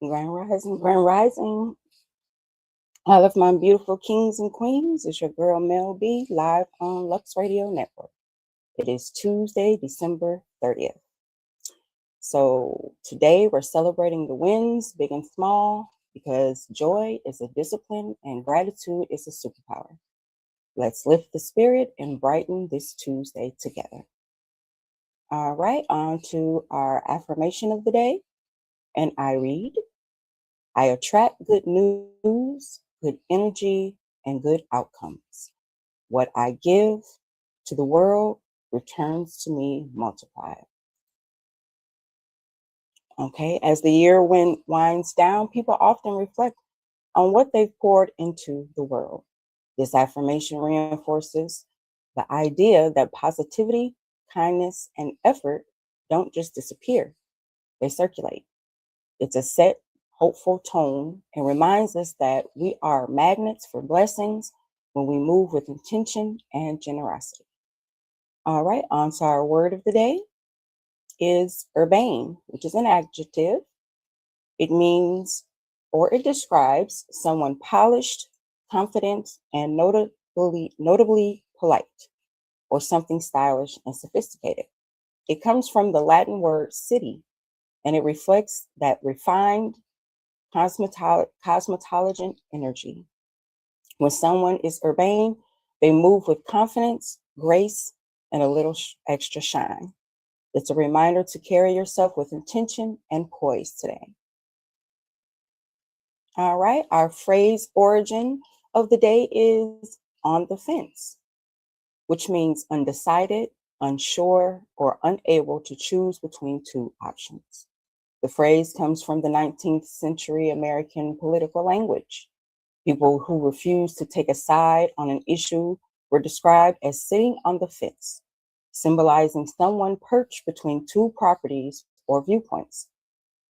Grand Rising. All of my beautiful kings and queens. It's your girl Mell B, live on Lux Radio Network. It is Tuesday, December 30th. So today we're celebrating the wins, big and small, because joy is a discipline and gratitude is a superpower. Let's lift the spirit and brighten this Tuesday together. All right, on to our affirmation of the day. And I read, I attract good news, good energy, and good outcomes. What I give to the world returns to me multiplied. Okay, as the year winds down, people often reflect on what they've poured into the world. This affirmation reinforces the idea that positivity, kindness, and effort don't just disappear, they circulate. It's a set, hopeful tone and reminds us that we are magnets for blessings when we move with intention and generosity. All right, on to our word of the day is urbane, which is an adjective. It means or it describes someone polished, confident, and notably polite, or something stylish and sophisticated. It comes from the Latin word city, and it reflects that refined, cosmetologic energy. When someone is urbane, they move with confidence, grace, and a little extra shine. It's a reminder to carry yourself with intention and poise today. All right, our phrase origin of the day is on the fence, which means undecided, unsure, or unable to choose between two options. The phrase comes from the 19th century American political language. People who refused to take a side on an issue were described as sitting on the fence, symbolizing someone perched between two properties or viewpoints.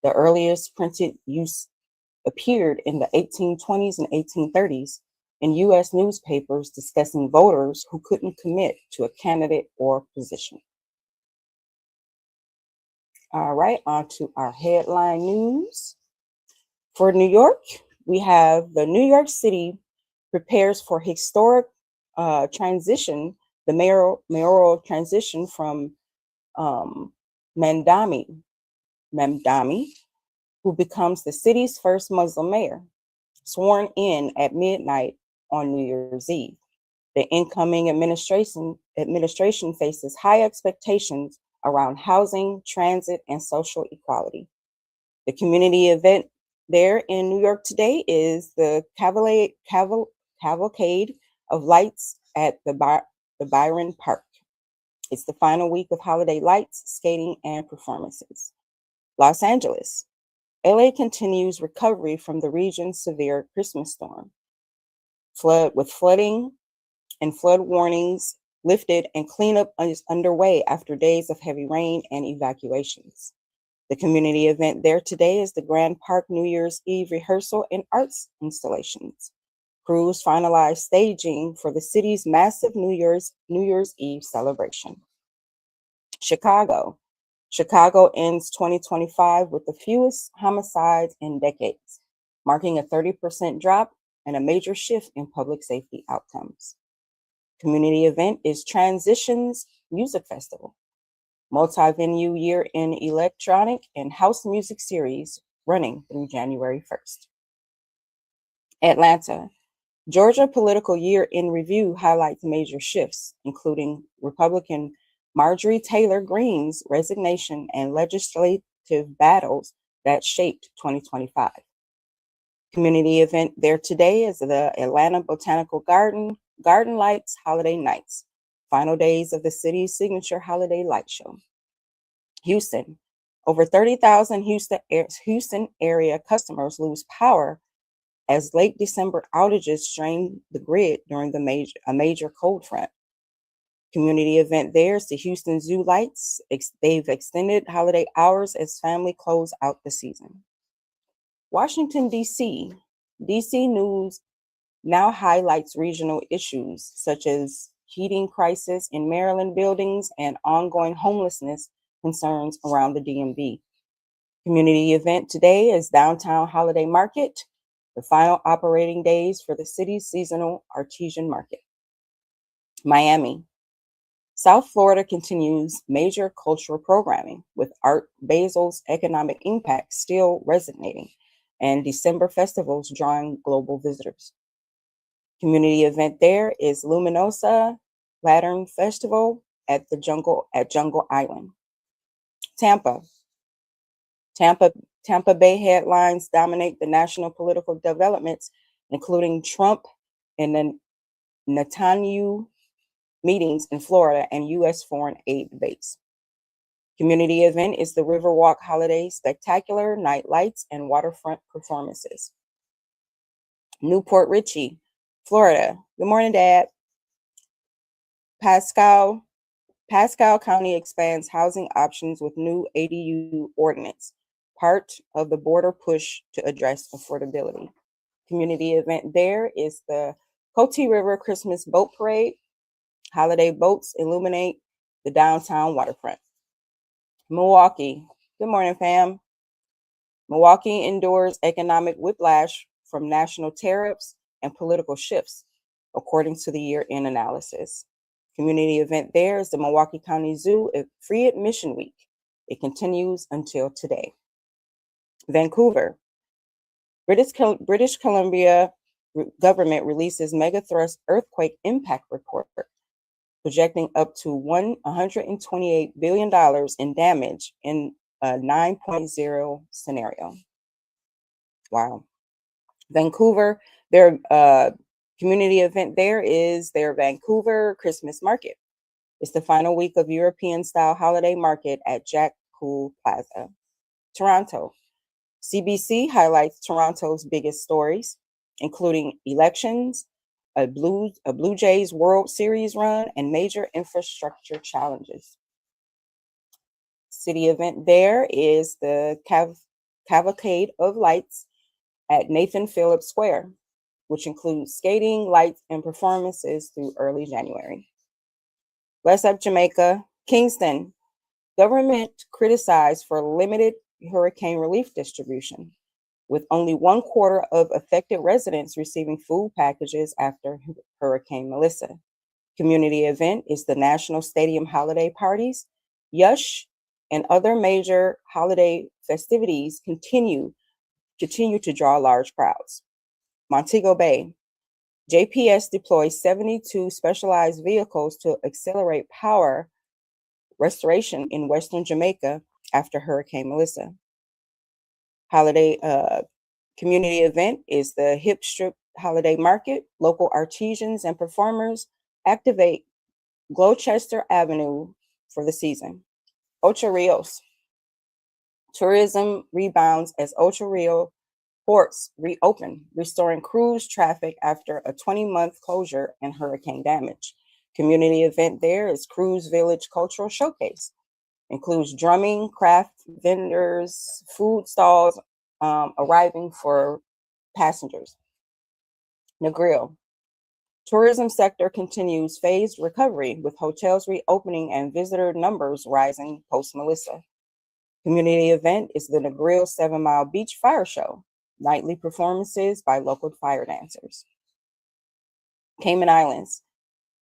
The earliest printed use appeared in the 1820s and 1830s in US newspapers discussing voters who couldn't commit to a candidate or position. All right, on to our headline news. For New York, we have the New York City prepares for historic transition, the mayoral transition from um, Mamdani, who becomes the city's first Muslim mayor, sworn in at midnight on New Year's Eve. The incoming administration faces high expectations around housing, transit, and social equality. The community event there in New York today is the Cavalcade of Lights at the Byron Park. It's the final week of holiday lights, skating, and performances. Los Angeles. LA continues recovery from the region's severe Christmas storm. Flooding and flood warnings lifted and cleanup is underway after days of heavy rain and evacuations. The community event there today is the Grand Park New Year's Eve rehearsal and arts installations. Crews finalized staging for the city's massive New Year's Eve celebration. Chicago. Chicago ends 2025 with the fewest homicides in decades, marking a 30% drop and a major shift in public safety outcomes. Community event is Transitions Music Festival, multi-venue year-end electronic and house music series running through January 1st. Atlanta. Georgia political year in review highlights major shifts, including Republican Marjorie Taylor Greene's resignation and legislative battles that shaped 2025. Community event there today is the Atlanta Botanical Garden Lights Holiday Nights, final days of the city's signature holiday light show. Houston. Over 30,000 Houston area customers lose power as late December outages strained the grid during a major cold front. Community event there is the Houston Zoo Lights. They've extended holiday hours as family close out the season. Washington, D.C. D.C. News now highlights regional issues such as heating crisis in Maryland buildings and ongoing homelessness concerns around the DMV. Community event today is Downtown Holiday Market, the final operating days for the city's seasonal artesian market. Miami. South Florida continues major cultural programming with Art Basil's economic impact still resonating and December festivals drawing global visitors. Community event there is Luminosa Lantern Festival at Jungle Island. Tampa. Tampa Tampa Bay headlines dominate the national political developments, including Trump and the Netanyahu meetings in Florida and U.S. foreign aid debates. Community event is the Riverwalk Holiday Spectacular, night lights, and waterfront performances. Newport Richey, Florida. Good morning, Dad. Pascal County expands housing options with new ADU ordinance, part of the border push to address affordability. Community event there is the Coatee River Christmas Boat Parade. Holiday boats illuminate the downtown waterfront. Milwaukee. Good morning, fam. Milwaukee endures economic whiplash from national tariffs and political shifts, according to the year-end analysis. Community event there is the Milwaukee County Zoo Free Admission Week. It continues until today. Vancouver. British Columbia government releases mega thrust earthquake impact report, projecting up to $128 billion in damage in a 9.0 scenario. Wow. Vancouver, their community event there is their Vancouver Christmas Market. It's the final week of European-style holiday market at Jack Cool Plaza. Toronto. CBC highlights Toronto's biggest stories, including elections, a Blue Jays World Series run, and major infrastructure challenges. City event there is the Cavalcade of Lights at Nathan Phillips Square, which includes skating, lights, and performances through early January. West up Jamaica, Kingston. Government criticized for limited hurricane relief distribution, with only 1/4 of affected residents receiving food packages after Hurricane Melissa. Community event is the National Stadium holiday parties. Yush and other major holiday festivities continue to draw large crowds. Montego Bay. JPS deploys 72 specialized vehicles to accelerate power restoration in Western Jamaica after Hurricane Melissa. Holiday community event is the Hip Strip Holiday Market. Local artisans and performers activate Gloucester Avenue for the season. Ocho Rios. Tourism rebounds as Ocho Rio ports reopen, restoring cruise traffic after a 20-month closure and hurricane damage. Community event there is Cruise Village Cultural Showcase. Includes drumming, craft vendors, food stalls arriving for passengers. Negril. Tourism sector continues phased recovery with hotels reopening and visitor numbers rising post-Melissa. Community event is the Negril 7 Mile Beach Fire Show, nightly performances by local fire dancers. Cayman Islands.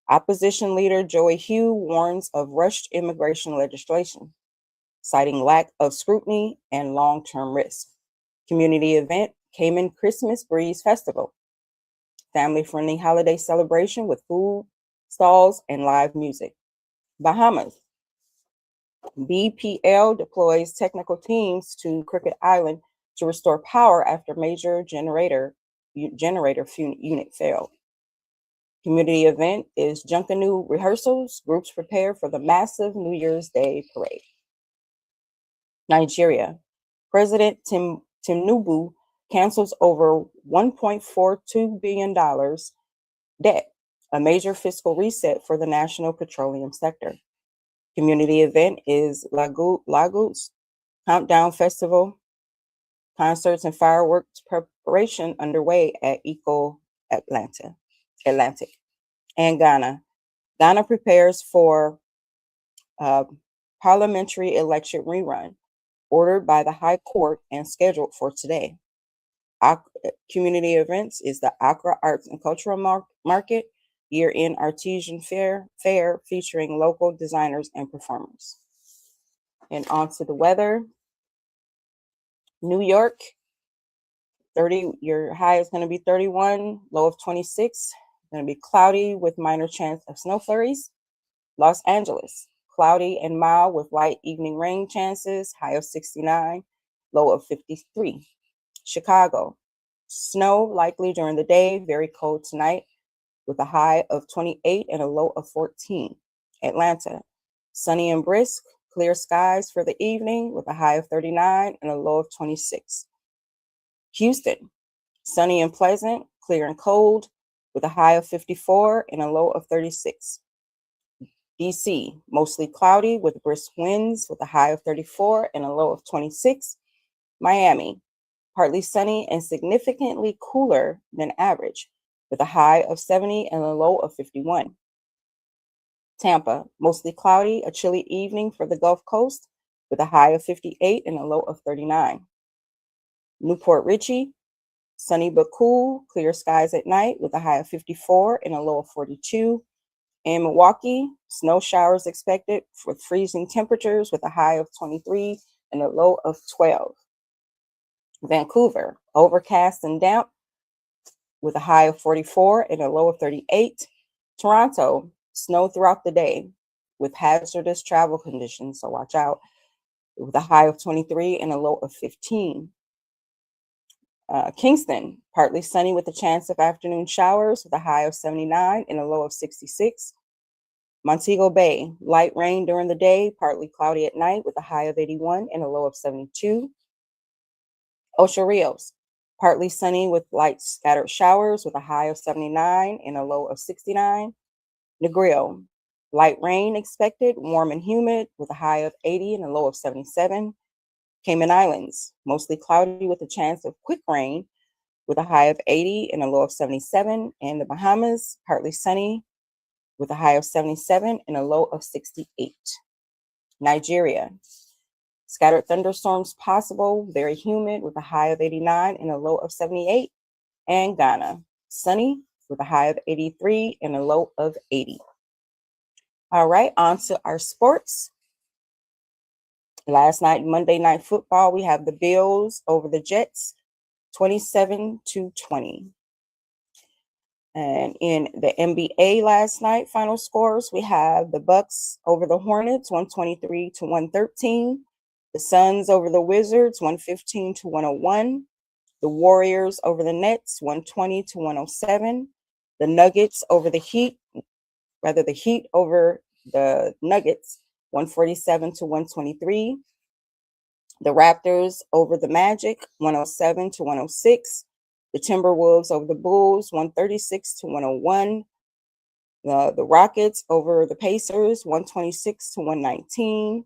Opposition leader Joey Hugh warns of rushed immigration legislation, citing lack of scrutiny and long-term risk. Community event, Cayman Christmas Breeze Festival. Family-friendly holiday celebration with food, stalls, and live music. Bahamas. BPL deploys technical teams to Crooked Island to restore power after major generator unit failed. Community event is Junkanoo rehearsals. Groups prepare for the massive New Year's Day parade. Nigeria. President Tinubu cancels over $1.42 billion debt, a major fiscal reset for the national petroleum sector. Community event is Lagos Countdown Festival. Concerts and fireworks preparation underway at Eco Atlantic. And Ghana. Ghana prepares for parliamentary election rerun. ordered by the High Court and scheduled for today. Community events is the Accra Arts and Cultural Market, year-end artisan fair featuring local designers and performers. And on to the weather. New York, your high is going to be 31, low of 26. Going to be cloudy with minor chance of snow flurries. Los Angeles, cloudy and mild with light evening rain chances, high of 69, low of 53. Chicago, snow likely during the day, very cold tonight with a high of 28 and a low of 14. Atlanta, sunny and brisk, clear skies for the evening with a high of 39 and a low of 26. Houston, sunny and pleasant, clear and cold with a high of 54 and a low of 36. DC, mostly cloudy with brisk winds with a high of 34 and a low of 26. Miami, partly sunny and significantly cooler than average with a high of 70 and a low of 51. Tampa, mostly cloudy, a chilly evening for the Gulf Coast with a high of 58 and a low of 39. Newport Richey, sunny but cool, clear skies at night with a high of 54 and a low of 42. In Milwaukee, snow showers expected with freezing temperatures with a high of 23 and a low of 12. Vancouver, overcast and damp with a high of 44 and a low of 38. Toronto, snow throughout the day with hazardous travel conditions, so watch out, with a high of 23 and a low of 15. Kingston, partly sunny with a chance of afternoon showers with a high of 79 and a low of 66. Montego Bay, light rain during the day, partly cloudy at night with a high of 81 and a low of 72. Ocho Rios, partly sunny with light scattered showers with a high of 79 and a low of 69. Negril, light rain expected, warm and humid with a high of 80 and a low of 77. Cayman Islands, mostly cloudy with a chance of quick rain with a high of 80 and a low of 77. And the Bahamas, partly sunny with a high of 77 and a low of 68. Nigeria, scattered thunderstorms possible, very humid with a high of 89 and a low of 78. And Ghana, sunny with a high of 83 and a low of 80. All right, on to our sports. Last night, Monday Night Football, we have the Bills over the Jets, 27-20. And in the NBA last night, final scores, we have the Bucks over the Hornets, 123-113. The Suns over the Wizards, 115-101. The Warriors over the Nets, 120-107. The Nuggets over the Heat, the Heat over the Nuggets, 147-123. The Raptors over the Magic, 107-106. The Timberwolves over the Bulls, 136-101. The Rockets over the Pacers, 126-119.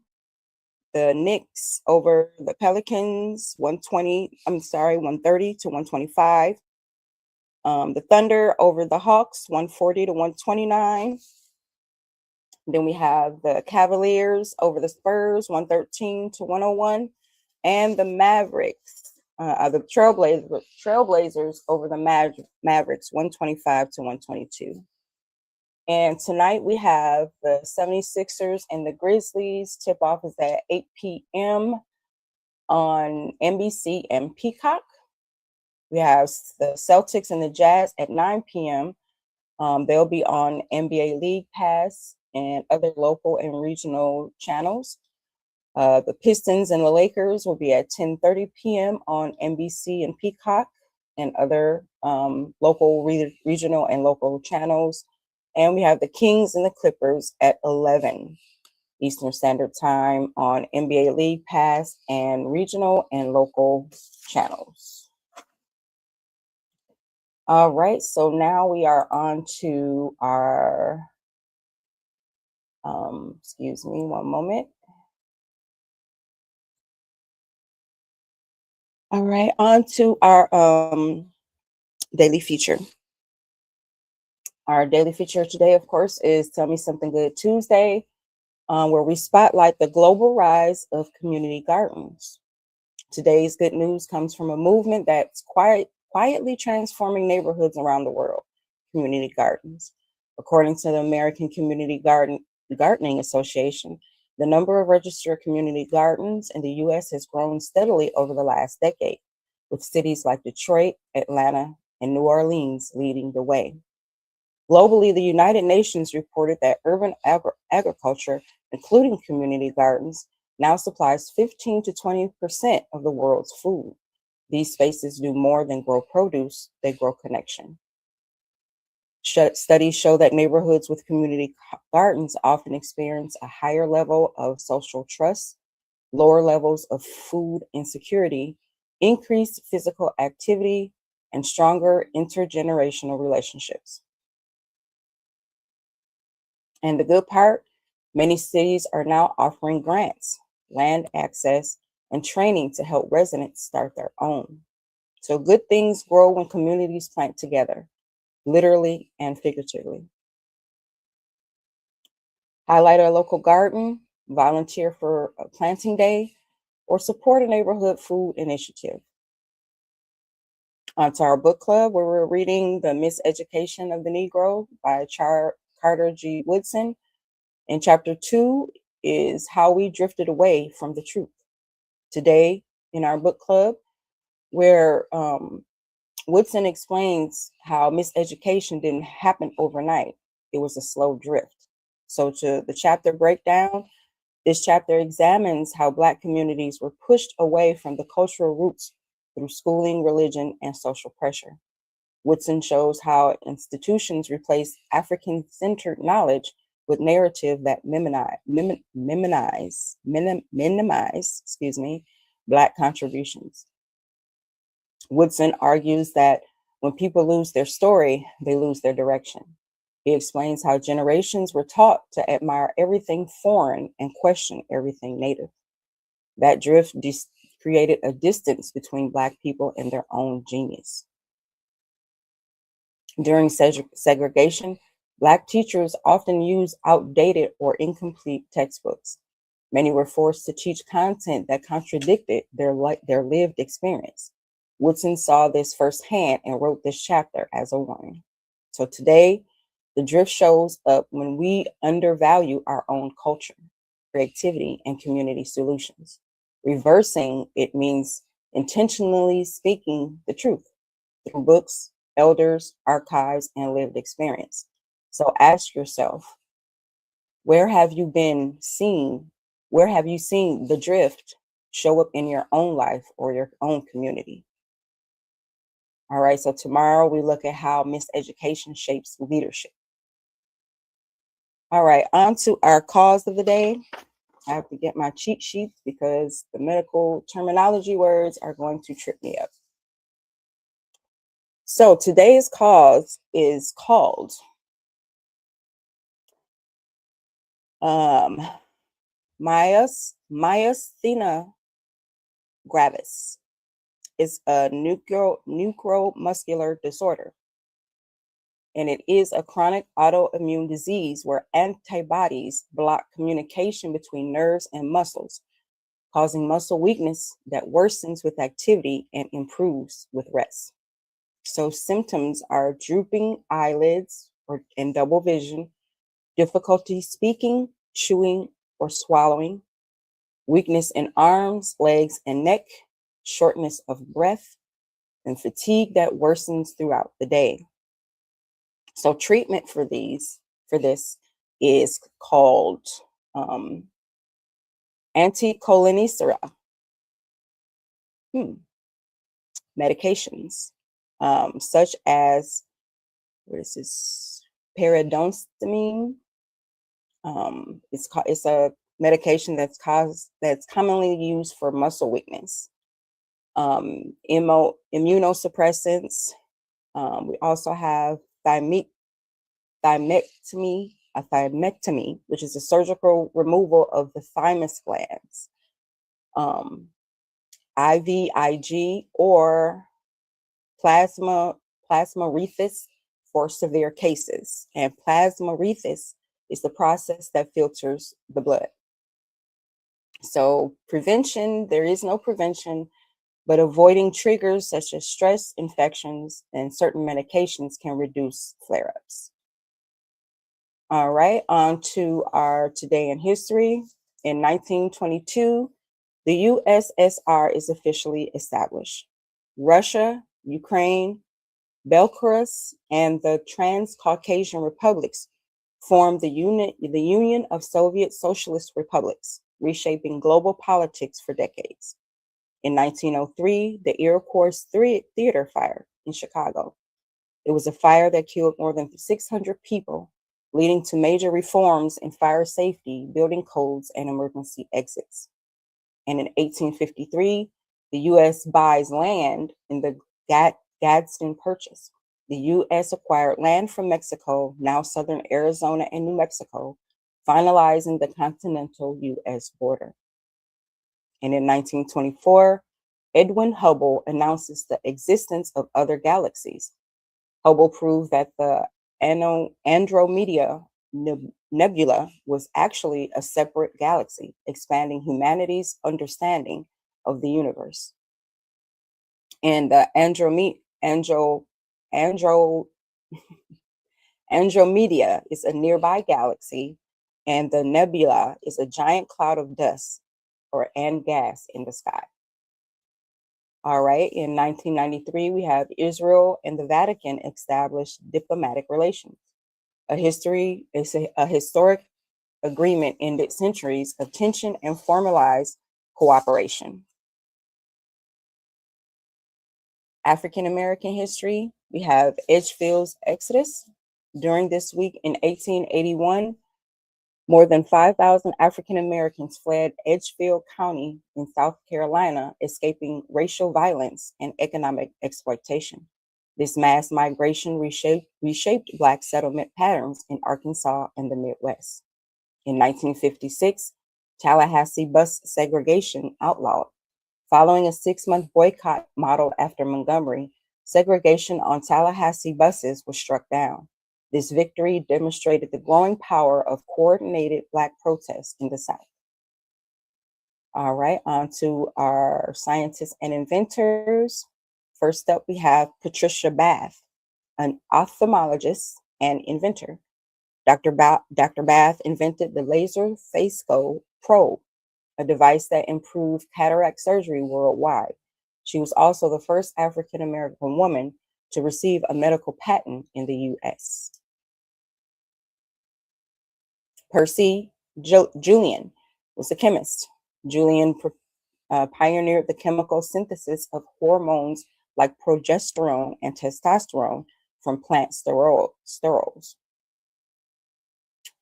The Knicks over the Pelicans, 130-125. The Thunder over the Hawks, 140-129. Then we have the Cavaliers over the Spurs, 113-101. And the Mavericks, the Trailblazers over the Mavericks, 125-122. And tonight we have the 76ers and the Grizzlies. Tip-off is at 8 p.m. on NBC and Peacock. We have the Celtics and the Jazz at 9 p.m. They'll be on NBA League Pass and other local and regional channels. The Pistons and the Lakers will be at 10:30 p.m. on NBC and Peacock and other local, regional, and local channels. And we have the Kings and the Clippers at 11 Eastern Standard Time on NBA League Pass and regional and local channels. All right, so now we are on to our, excuse me, one moment. All right, on to our daily feature. Our daily feature today, of course, is Tell Me Something Good Tuesday. where we spotlight the global rise of community gardens. Today's good news comes from a movement that's quietly transforming neighborhoods around the world, community gardens. According to the American Gardening Association, the number of registered community gardens in the US has grown steadily over the last decade, with cities like Detroit, Atlanta, and New Orleans leading the way. Globally, the United Nations reported that urban agriculture, including community gardens, now supplies 15 to 20% of the world's food. These spaces do more than grow produce, they grow connection. Studies show that neighborhoods with community gardens often experience a higher level of social trust, lower levels of food insecurity, increased physical activity, and stronger intergenerational relationships. And the good part, many cities are now offering grants, land access, and training to help residents start their own. So good things grow when communities plant together, literally and figuratively. Highlight a local garden, volunteer for a planting day, or support a neighborhood food initiative. On to our book club, where we're reading The Miseducation of the Negro by Carter G. Woodson. And chapter 2 is How We Drifted Away from the Truth. Today in our book club, where Woodson explains how miseducation didn't happen overnight. It was a slow drift. So to the chapter breakdown, this chapter examines how Black communities were pushed away from the cultural roots through schooling, religion, and social pressure. Woodson shows how institutions replace African-centered knowledge with narrative that minimize, Black contributions. Woodson argues that when people lose their story, they lose their direction. He explains how generations were taught to admire everything foreign and question everything native. That drift created a distance between Black people and their own genius. During segregation, Black teachers often used outdated or incomplete textbooks. Many were forced to teach content that contradicted their lived experience. Woodson saw this firsthand and wrote this chapter as a warning. So today, the drift shows up when we undervalue our own culture, creativity, and community solutions. Reversing it means intentionally speaking the truth through books, elders, archives, and lived experience. So ask yourself, where have you been seen? Where have you seen the drift show up in your own life or your own community? All right, so tomorrow we look at how miseducation shapes leadership. All right, on to our cause of the day. I have to get my cheat sheets because the medical terminology words are going to trip me up. So today's cause is called myasthenia gravis. It's a neuromuscular disorder, and it is a chronic autoimmune disease where antibodies block communication between nerves and muscles, causing muscle weakness that worsens with activity and improves with rest. So symptoms are drooping eyelids and double vision, difficulty speaking, chewing, or swallowing, weakness in arms, legs, and neck, shortness of breath, and fatigue that worsens throughout the day. So treatment for this is called anticholinergic medications, such as what is this? Pyridoxine. It's a medication that's commonly used for muscle weakness. Immunosuppressants. We also have thymectomy, which is a surgical removal of the thymus glands. IVIG or plasmapheresis for severe cases. And plasmapheresis is the process that filters the blood. So prevention, there is no prevention, but avoiding triggers such as stress, infections, and certain medications can reduce flare-ups. All right, on to our today in history. In 1922, the USSR is officially established. Russia, Ukraine, Belarus, and the Transcaucasian republics formed the Union of Soviet Socialist Republics, reshaping global politics for decades. In 1903, the Iroquois Theater fire in Chicago. It was a fire that killed more than 600 people, leading to major reforms in fire safety, building codes, and emergency exits. And in 1853, the U.S. buys land in the Gadsden Purchase. The U.S. acquired land from Mexico, now southern Arizona and New Mexico, finalizing the continental U.S. border. And in 1924, Edwin Hubble announces the existence of other galaxies. Hubble proved that the Andromeda Nebula was actually a separate galaxy, expanding humanity's understanding of the universe. And the Andromeda is a nearby galaxy, and the nebula is a giant cloud of dust and gas in the sky. All right, in 1993, we have Israel and the Vatican established diplomatic relations. A historic agreement ended centuries of tension and formalized cooperation. African American history, we have Edgefield's Exodus. During this week in 1881, more than 5,000 African Americans fled Edgefield County in South Carolina, escaping racial violence and economic exploitation. This mass migration reshaped Black settlement patterns in Arkansas and the Midwest. In 1956, Tallahassee bus segregation outlawed. Following a 6-month boycott modeled after Montgomery, segregation on Tallahassee buses was struck down. This victory demonstrated the growing power of coordinated Black protests in the South. All right, on to our scientists and inventors. First up, we have Patricia Bath, an ophthalmologist and inventor. Dr. Bath invented the laser phaco probe, a device that improved cataract surgery worldwide. She was also the first African American woman to receive a medical patent in the U.S. Percy Julian was a chemist. Julian pioneered the chemical synthesis of hormones like progesterone and testosterone from plant sterols.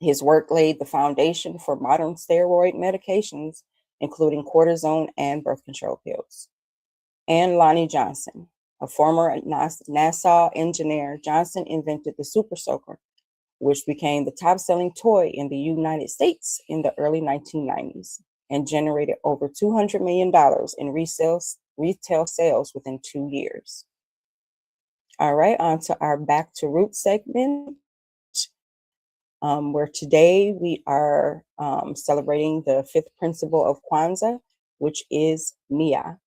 His work laid the foundation for modern steroid medications, including cortisone and birth control pills. And Lonnie Johnson, a former NASA engineer, Johnson invented the Super Soaker, which became the top-selling toy in the United States in the early 1990s and generated over $200 million in retail sales within 2 years. All right, on to our Back to Roots segment, where today we are celebrating the 5th principle of Kwanzaa, which is Nia.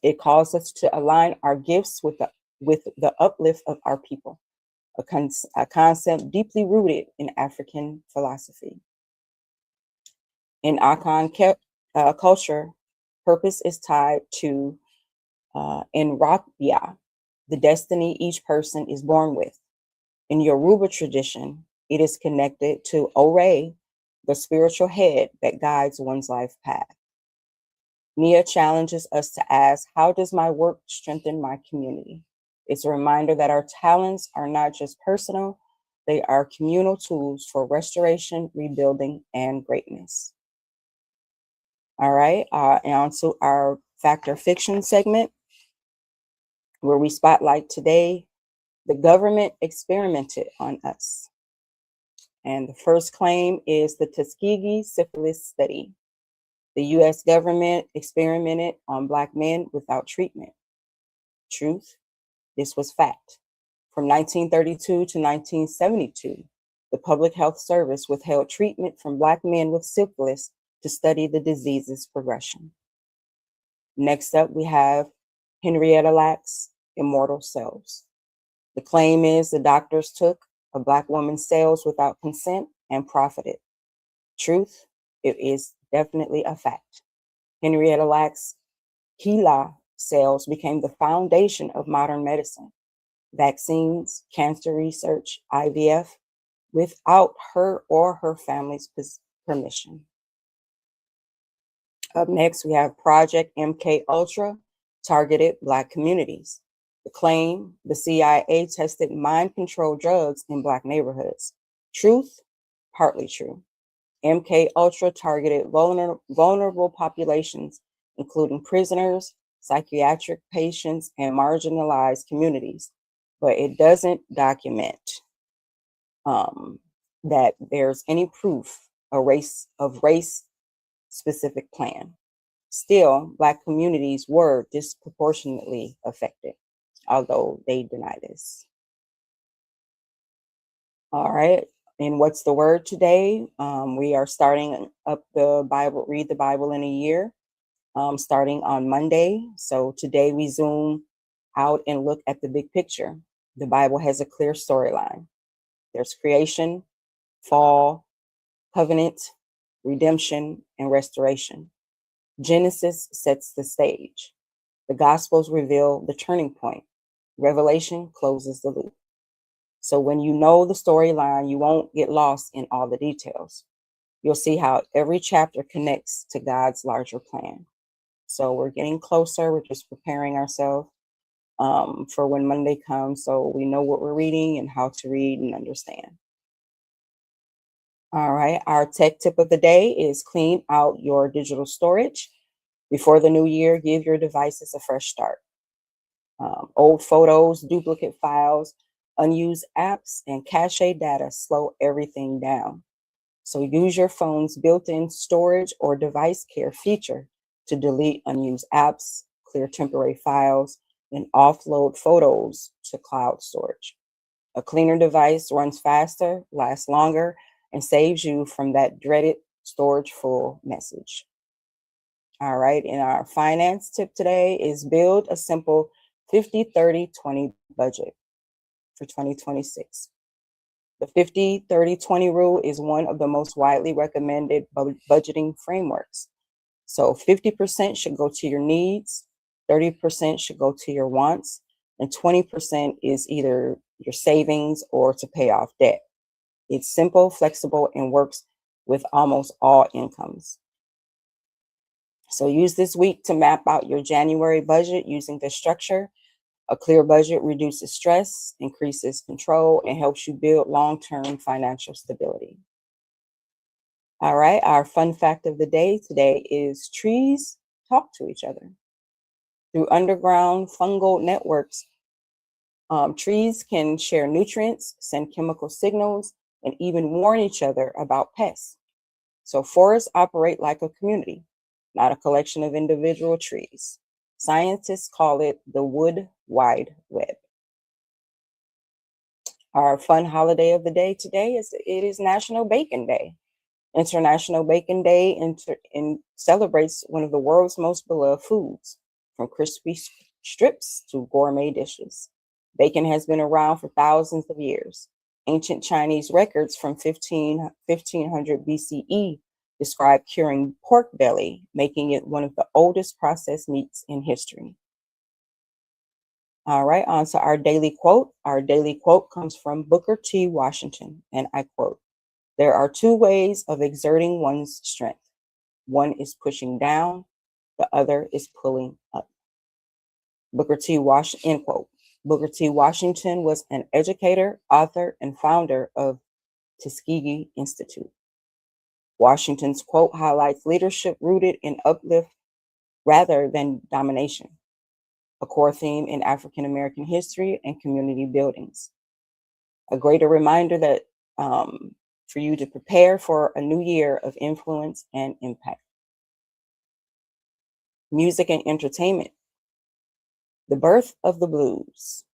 It calls us to align our gifts with the uplift of our people, a concept deeply rooted in African philosophy. In Akan culture, purpose is tied to Nrakbia, the destiny each person is born with. In Yoruba tradition, it is connected to Ore, the spiritual head that guides one's life path. Nia challenges us to ask, how does my work strengthen my community? It's a reminder that our talents are not just personal, they are communal tools for restoration, rebuilding, and greatness. All right, and on to our Fact or Fiction segment, where we spotlight today, the government experimented on us. And the first claim is the Tuskegee syphilis study. The U.S. government experimented on Black men without treatment. Truth, this was fact. From 1932 to 1972, The Public Health Service withheld treatment from Black men with syphilis to study the disease's progression. Next up, we have Henrietta Lacks' Immortal Cells. The claim is the doctors took a Black woman's cells without consent and profited. Truth, it is definitely a fact. Henrietta Lacks' HeLa cells became the foundation of modern medicine, vaccines, cancer research, IVF, without her or her family's permission. Up next, we have Project MK Ultra, targeted Black communities. The claim, the CIA tested mind control drugs in Black neighborhoods. Truth, partly true. MK Ultra targeted vulnerable populations, including prisoners, psychiatric patients, and marginalized communities, but it doesn't document that there's any proof of race specific plan. Still, Black communities were disproportionately affected, although they deny this. All right. And what's the word today? We are starting up the Bible, read the Bible in a year, starting on Monday. So today we zoom out and look at the big picture. The Bible has a clear storyline. There's creation, fall, covenant, redemption, and restoration. Genesis sets the stage. The Gospels reveal the turning point. Revelation closes the loop. So when you know the storyline, you won't get lost in all the details. You'll see how every chapter connects to God's larger plan. So we're getting closer. We're just preparing ourselves for when Monday comes, so we know what we're reading and how to read and understand. All right, our tech tip of the day is clean out your digital storage. Before the new year, give your devices a fresh start. Old photos, duplicate files, unused apps, and cache data slow everything down. So use your phone's built-in storage or device care feature to delete unused apps, clear temporary files, and offload photos to cloud storage. A cleaner device runs faster, lasts longer, and saves you from that dreaded storage full message. All right, and our finance tip today is build a simple 50-30-20 budget for 2026. The 50-30-20 rule is one of the most widely recommended budgeting frameworks. So 50% should go to your needs, 30% should go to your wants, and 20% is either your savings or to pay off debt. It's simple, flexible, and works with almost all incomes. So use this week to map out your January budget using this structure. A clear budget reduces stress, increases control, and helps you build long-term financial stability. All right, our fun fact of the day today is trees talk to each other. Through underground fungal networks, trees can share nutrients, send chemical signals, and even warn each other about pests. So forests operate like a community, not a collection of individual trees. Scientists call it the wood wide web. Our fun holiday of the day today is National Bacon Day. International Bacon Day celebrates one of the world's most beloved foods, from crispy strips to gourmet dishes. Bacon has been around for thousands of years. Ancient Chinese records from 1500 BCE describe curing pork belly, making it one of the oldest processed meats in history. All right, on to our daily quote. Our daily quote comes from Booker T. Washington, and I quote, "There are two ways of exerting one's strength. One is pushing down, the other is pulling up." Booker T. End quote. Booker T. Washington was an educator, author, and founder of Tuskegee Institute. Washington's quote highlights leadership rooted in uplift rather than domination, a core theme in African American history and community buildings. A greater reminder that for you to prepare for a new year of influence and impact. Music and entertainment. The birth of the blues.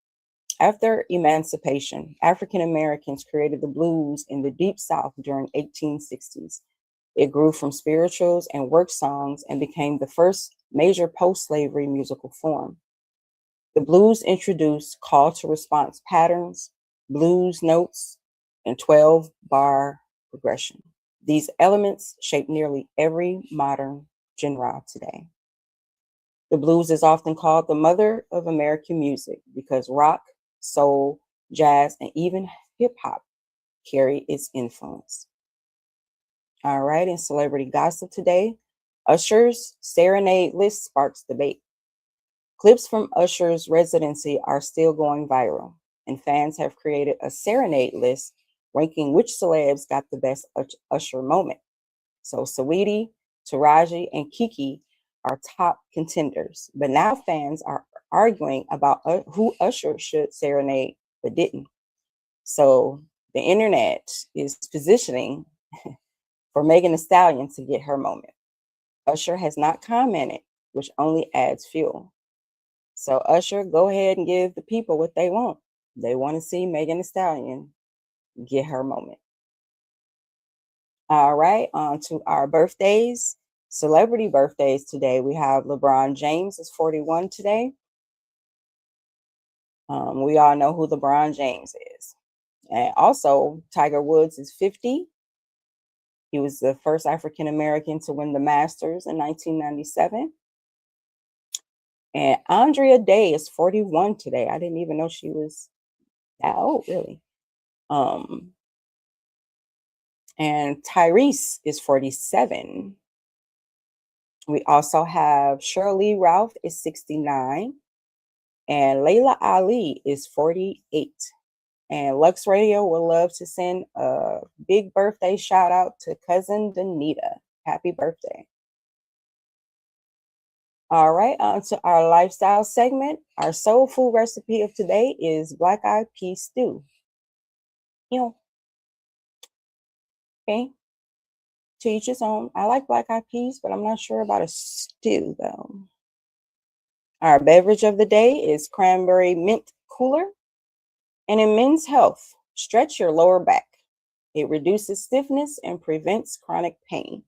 After emancipation, African Americans created the blues in the Deep South during 1860s. It grew from spirituals and work songs and became the first major post-slavery musical form. The blues introduced call to response patterns, blues notes, and 12-bar progression. These elements shape nearly every modern genre today. The blues is often called the mother of American music because rock, soul, jazz, and even hip hop carry its influence. All right, in celebrity gossip today, Usher's serenade list sparks debate. Clips from Usher's residency are still going viral, and fans have created a serenade list ranking which celebs got the best Usher moment. So Saweetie, Taraji, and Kiki are top contenders, but now fans are arguing about who Usher should serenade but didn't. So the internet is positioning for Megan Thee Stallion to get her moment. Usher has not commented, which only adds fuel. So Usher, go ahead and give the people what they want. They want to see Megan Thee Stallion get her moment. All right, on to our birthdays. Celebrity birthdays today. We have LeBron James is 41 today. We all know who LeBron James is. And also, Tiger Woods is 50. He was the first African American to win the Masters in 1997. And Andrea Day is 41 today. I didn't even know she was that old, really. And Tyrese is 47. We also have Shirley Ralph is 69. And Layla Ali is 48. And Lux Radio would love to send a big birthday shout out to cousin Danita. Happy birthday. All right, on to our lifestyle segment. Our soul food recipe of today is black eyed pea stew. Okay, to each his own. I like black eyed peas, but I'm not sure about a stew though. Our beverage of the day is cranberry mint cooler. And in men's health, stretch your lower back. It reduces stiffness and prevents chronic pain.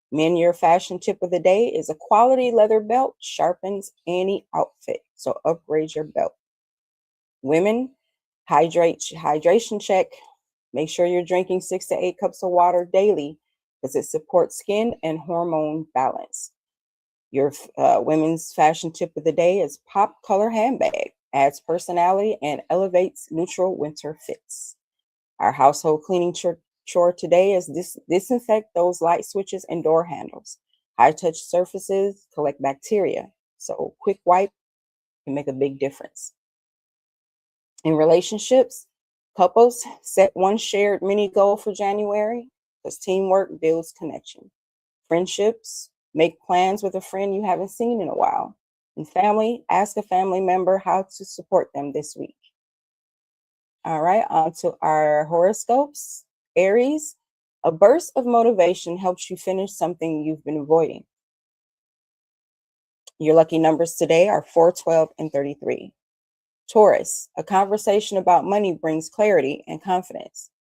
Men, your fashion tip of the day is a quality leather belt sharpens any outfit. So upgrade your belt. Women, hydration check. Make sure you're drinking 6 to 8 cups of water daily because it supports skin and hormone balance. Your women's fashion tip of the day is pop color handbag. Adds personality and elevates neutral winter fits. Our household cleaning chore today is disinfect those light switches and door handles. High touch surfaces collect bacteria. So quick wipe can make a big difference. In relationships, couples set one shared mini goal for January because teamwork builds connection. Friendships, make plans with a friend you haven't seen in a while. And family, ask a family member how to support them this week. All right, on to our horoscopes. Aries, a burst of motivation helps you finish something you've been avoiding. Your lucky numbers today are 4, 12, and 33. Taurus, a conversation about money brings clarity and confidence.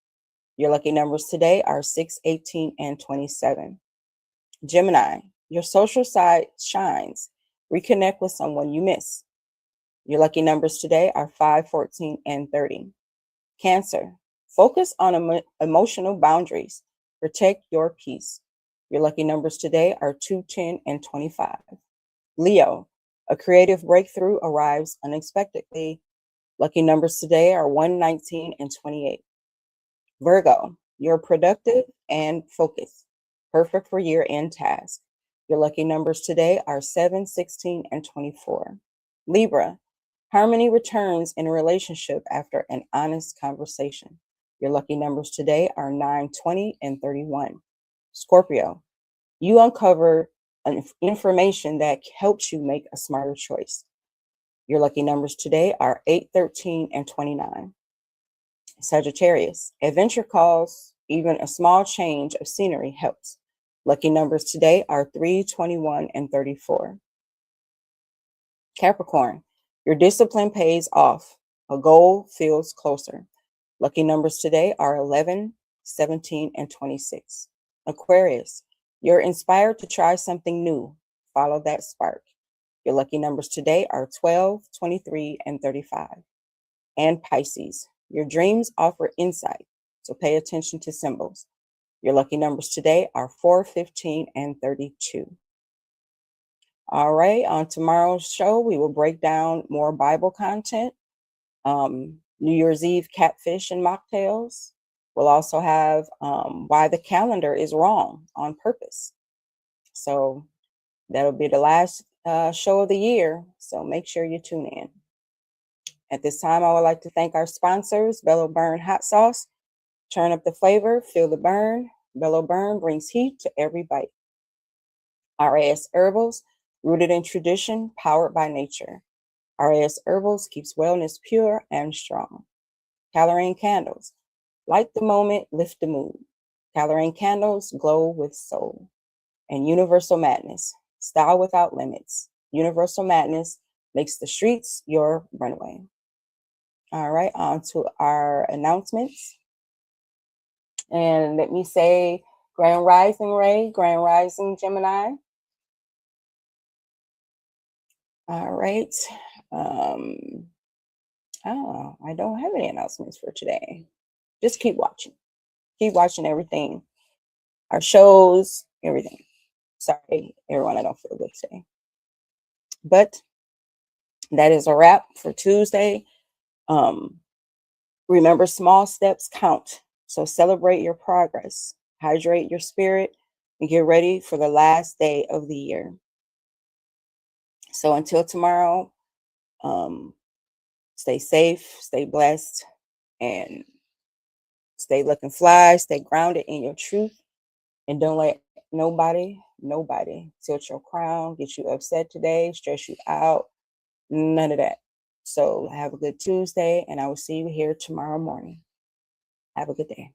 Your lucky numbers today are 6, 18, and 27. Gemini, your social side shines. Reconnect with someone you miss. Your lucky numbers today are 5, 14, and 30. Cancer, focus on emotional boundaries. Protect your peace. Your lucky numbers today are 2, 10, and 25. Leo, a creative breakthrough arrives unexpectedly. Lucky numbers today are 1, 19, and 28. Virgo, you're productive and focused. Perfect for year-end tasks. Your lucky numbers today are 7, 16, and 24. Libra, harmony returns in a relationship after an honest conversation. Your lucky numbers today are 9, 20, and 31. Scorpio, you uncover information that helps you make a smarter choice. Your lucky numbers today are 8, 13, and 29. Sagittarius, adventure calls, even a small change of scenery helps. Lucky numbers today are 3, 21, and 34. Capricorn, your discipline pays off. A goal feels closer. Lucky numbers today are 11, 17, and 26. Aquarius, you're inspired to try something new. Follow that spark. Your lucky numbers today are 12, 23, and 35. And Pisces, your dreams offer insight, so pay attention to symbols. Your lucky numbers today are 4, 15, and 32. All right, on tomorrow's show, we will break down more Bible content, New Year's Eve catfish and mocktails. We'll also have why the calendar is wrong on purpose. So that'll be the last show of the year. So make sure you tune in. At this time, I would like to thank our sponsors, Bello Burn Hot Sauce. Turn up the flavor, feel the burn. Bello Burn brings heat to every bite. RAS Herbals, rooted in tradition, powered by nature. RAS Herbals keeps wellness pure and strong. Colorine Candles, light the moment, lift the mood. Colorine Candles glow with soul. And Universal Madness, style without limits. Universal Madness makes the streets your runway. All right, on to our announcements. And let me say, Grand Rising Ray, Grand Rising Gemini. All right. Oh, I don't have any announcements for today. Just keep watching. Keep watching everything. Our shows, everything. Sorry, everyone, I don't feel good today. But that is a wrap for Tuesday. Remember, small steps count. So celebrate your progress, hydrate your spirit, and get ready for the last day of the year. So until tomorrow, stay safe, stay blessed, and stay looking fly, stay grounded in your truth, and don't let nobody tilt your crown, get you upset today, stress you out, none of that. So have a good Tuesday, and I will see you here tomorrow morning. Have a good day.